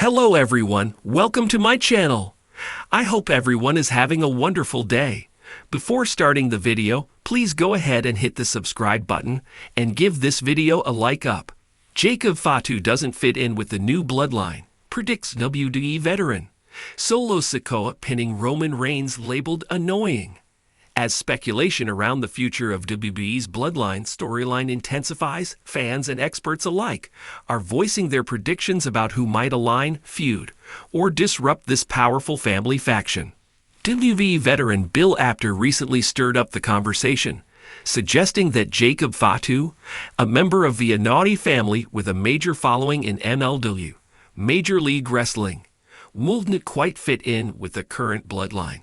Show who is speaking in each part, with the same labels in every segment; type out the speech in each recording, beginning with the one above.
Speaker 1: Hello everyone, welcome to my channel. I hope everyone is having a wonderful day. Before starting the video, please go ahead and hit the subscribe button and give this video a like up. Jacob Fatu doesn't fit in with the new bloodline, predicts WWE veteran. Solo Sikoa pinning Roman Reigns labeled annoying. As speculation around the future of WWE's Bloodline storyline intensifies, fans and experts alike are voicing their predictions about who might align, feud, or disrupt this powerful family faction. WWE veteran Bill Apter recently stirred up the conversation, suggesting that Jacob Fatu, a member of the Andrade family with a major following in MLW, Major League Wrestling, wouldn't quite fit in with the current bloodline.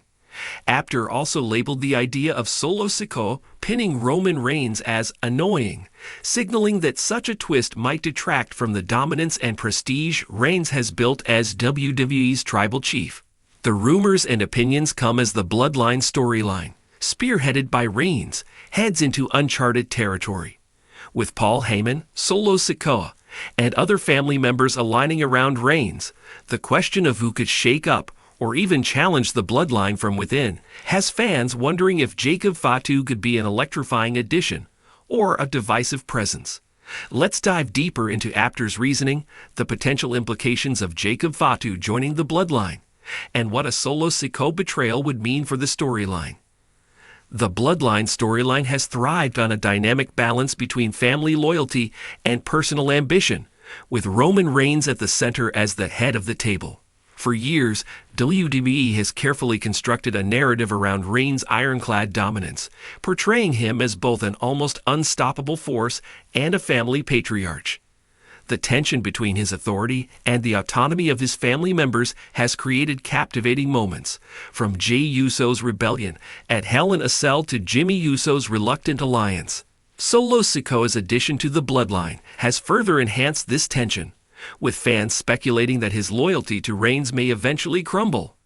Speaker 1: Apter also labeled the idea of Solo Sikoa pinning Roman Reigns as annoying, signaling that such a twist might detract from the dominance and prestige Reigns has built as WWE's tribal chief. The rumors and opinions come as the Bloodline storyline, spearheaded by Reigns, heads into uncharted territory. With Paul Heyman, Solo Sikoa, and other family members aligning around Reigns, the question of who could shake up or even challenge the bloodline from within has fans wondering if Jacob Fatu could be an electrifying addition or a divisive presence. Let's dive deeper into Apter's reasoning, the potential implications of Jacob Fatu joining the bloodline, and what a Solo Sikoa betrayal would mean for the storyline. The Bloodline storyline has thrived on a dynamic balance between family loyalty and personal ambition, with Roman Reigns at the center as the head of the table. For years, WWE has carefully constructed a narrative around Reigns' ironclad dominance, portraying him as both an almost unstoppable force and a family patriarch. The tension between his authority and the autonomy of his family members has created captivating moments, from Jey Uso's rebellion at Hell in a Cell to Jimmy Uso's reluctant alliance. Solo Sikoa's addition to the bloodline has further enhanced this tension, with fans speculating that his loyalty to Reigns may eventually crumble.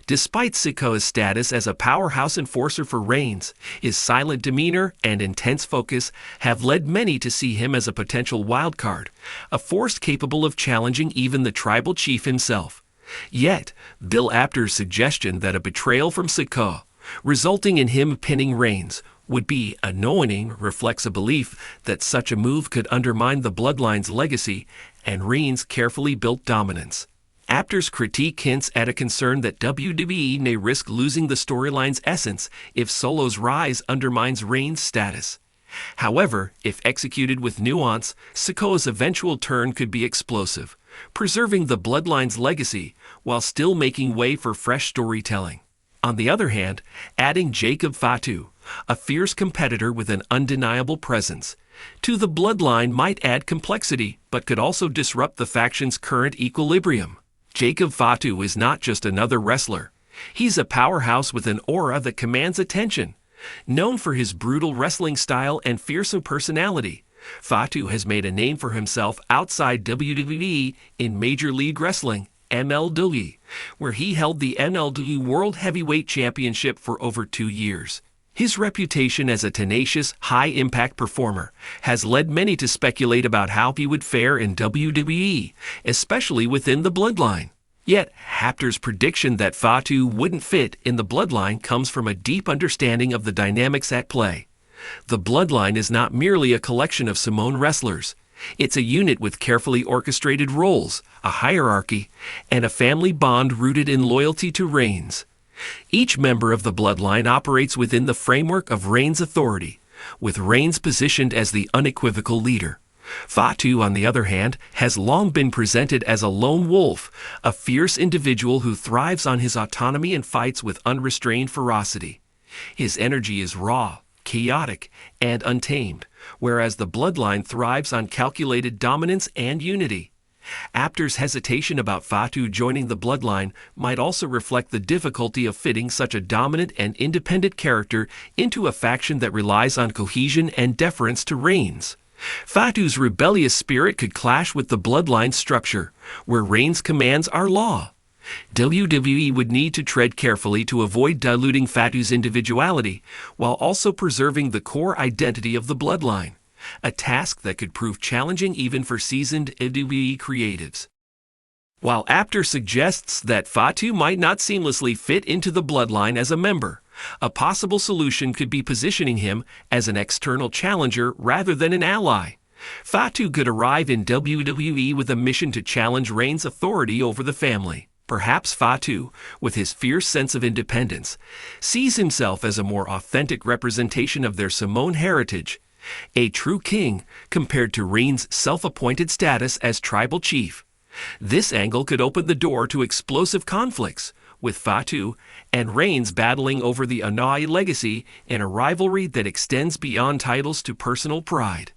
Speaker 1: Despite Sikoa's status as a powerhouse enforcer for Reigns, his silent demeanor and intense focus have led many to see him as a potential wildcard, a force capable of challenging even the tribal chief himself. Yet, Bill Apter's suggestion that a betrayal from Sikoa, resulting in him pinning Reigns, would be annoying reflects a belief that such a move could undermine the bloodline's legacy and Reigns' carefully built dominance. Apter's critique hints at a concern that WWE may risk losing the storyline's essence if Solo's rise undermines Reigns' status. However, if executed with nuance, Sikoa's eventual turn could be explosive, preserving the bloodline's legacy while still making way for fresh storytelling. On the other hand, adding Jacob Fatu, a fierce competitor with an undeniable presence, to the bloodline might add complexity but could also disrupt the faction's current equilibrium. Jacob Fatu is not just another wrestler. He's a powerhouse with an aura that commands attention. Known for his brutal wrestling style and fearsome personality, Fatu has made a name for himself outside WWE in Major League Wrestling, MLW, where he held the MLW World Heavyweight Championship for over 2 years. His reputation as a tenacious, high-impact performer has led many to speculate about how he would fare in WWE, especially within the bloodline. Yet, Apter's prediction that Fatu wouldn't fit in the bloodline comes from a deep understanding of the dynamics at play. The bloodline is not merely a collection of Samoan wrestlers. It's a unit with carefully orchestrated roles, a hierarchy, and a family bond rooted in loyalty to Reigns. Each member of the bloodline operates within the framework of Reigns' authority, with Reigns positioned as the unequivocal leader. Fatu, on the other hand, has long been presented as a lone wolf, a fierce individual who thrives on his autonomy and fights with unrestrained ferocity. His energy is raw, chaotic, and untamed, whereas the bloodline thrives on calculated dominance and unity. Apter's hesitation about Fatu joining the bloodline might also reflect the difficulty of fitting such a dominant and independent character into a faction that relies on cohesion and deference to Reigns. Fatu's rebellious spirit could clash with the bloodline structure, where Reigns' commands are law. WWE would need to tread carefully to avoid diluting Fatu's individuality, while also preserving the core identity of the bloodline, a task that could prove challenging even for seasoned WWE creatives. While Apter suggests that Fatu might not seamlessly fit into the Bloodline as a member, a possible solution could be positioning him as an external challenger rather than an ally. Fatu could arrive in WWE with a mission to challenge Reigns' authority over the family. Perhaps Fatu, with his fierce sense of independence, sees himself as a more authentic representation of their Samoan heritage, a true king compared to Reigns' self-appointed status as tribal chief. This angle could open the door to explosive conflicts, with Fatu and Reigns battling over the Anoa'i legacy in a rivalry that extends beyond titles to personal pride.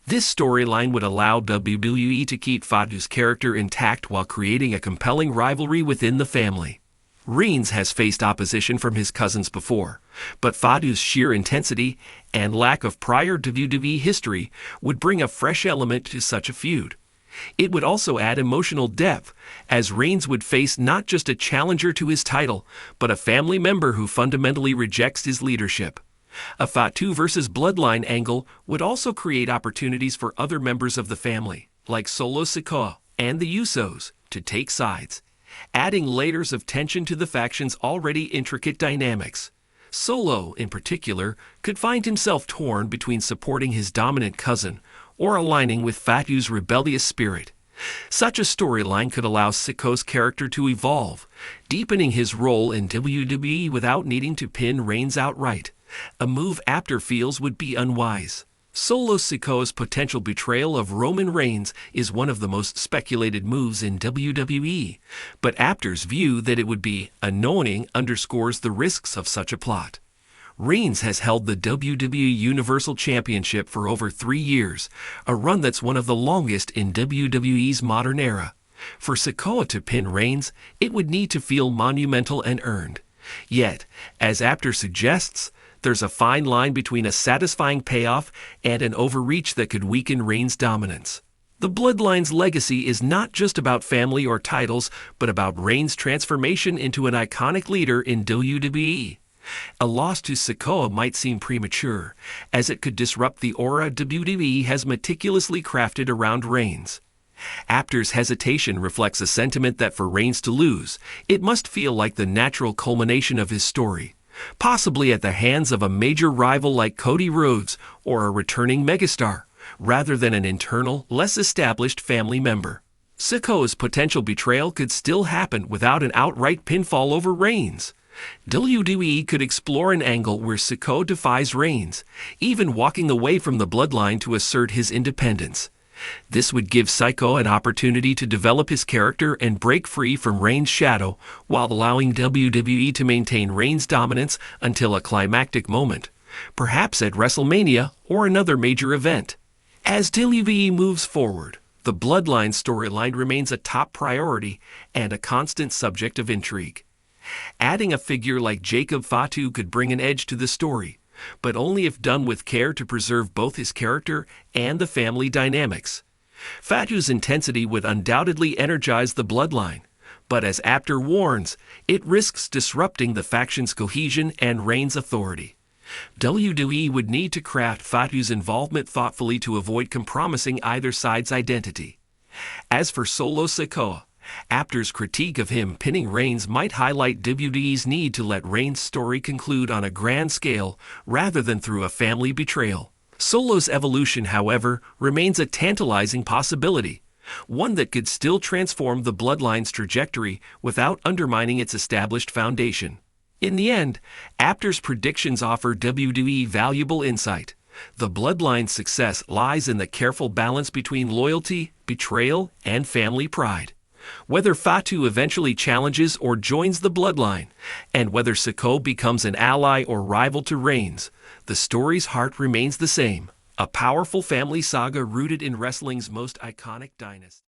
Speaker 1: This storyline would allow WWE to keep Fatu's character intact while creating a compelling rivalry within the family. Reigns has faced opposition from his cousins before, but Fatu's sheer intensity and lack of prior WWE history would bring a fresh element to such a feud. It would also add emotional depth, as Reigns would face not just a challenger to his title, but a family member who fundamentally rejects his leadership. A Fatu versus Bloodline angle would also create opportunities for other members of the family, like Solo Sikoa and the Usos, to take sides, adding layers of tension to the faction's already intricate dynamics. Solo, in particular, could find himself torn between supporting his dominant cousin or aligning with Fatu's rebellious spirit. Such a storyline could allow Sikoa's character to evolve, deepening his role in WWE without needing to pin Reigns outright, a move Apter feels would be unwise. Solo Sikoa's potential betrayal of Roman Reigns is one of the most speculated moves in WWE, but Apter's view that it would be annoying underscores the risks of such a plot. Reigns has held the WWE Universal Championship for over 3 years, a run that's one of the longest in WWE's modern era. For Sikoa to pin Reigns, it would need to feel monumental and earned. Yet, as Apter suggests, there's a fine line between a satisfying payoff and an overreach that could weaken Reigns' dominance. The Bloodline's legacy is not just about family or titles, but about Reigns' transformation into an iconic leader in WWE. A loss to Sikoa might seem premature, as it could disrupt the aura WWE has meticulously crafted around Reigns. Apter's hesitation reflects a sentiment that for Reigns to lose, it must feel like the natural culmination of his story, possibly at the hands of a major rival like Cody Rhodes or a returning megastar, rather than an internal, less established family member. Sikoa's potential betrayal could still happen without an outright pinfall over Reigns. WWE could explore an angle where Sikoa defies Reigns, even walking away from the Bloodline to assert his independence. This would give Sikoa an opportunity to develop his character and break free from Reigns' shadow, while allowing WWE to maintain Reigns' dominance until a climactic moment, perhaps at WrestleMania or another major event. As WWE moves forward, the Bloodline storyline remains a top priority and a constant subject of intrigue. Adding a figure like Jacob Fatu could bring an edge to the story, but only if done with care to preserve both his character and the family dynamics. Fatu's intensity would undoubtedly energize the Bloodline, but as Apter warns, it risks disrupting the faction's cohesion and Reigns' authority. WWE would need to craft Fatu's involvement thoughtfully to avoid compromising either side's identity. As for Solo Sikoa, Apter's critique of him pinning Reigns might highlight WWE's need to let Reigns' story conclude on a grand scale rather than through a family betrayal. Solo's evolution, however, remains a tantalizing possibility, one that could still transform the Bloodline's trajectory without undermining its established foundation. In the end, Apter's predictions offer WWE valuable insight. The Bloodline's success lies in the careful balance between loyalty, betrayal, and family pride. Whether Fatu eventually challenges or joins the Bloodline, and whether Sikoa becomes an ally or rival to Reigns, the story's heart remains the same, a powerful family saga rooted in wrestling's most iconic dynasty.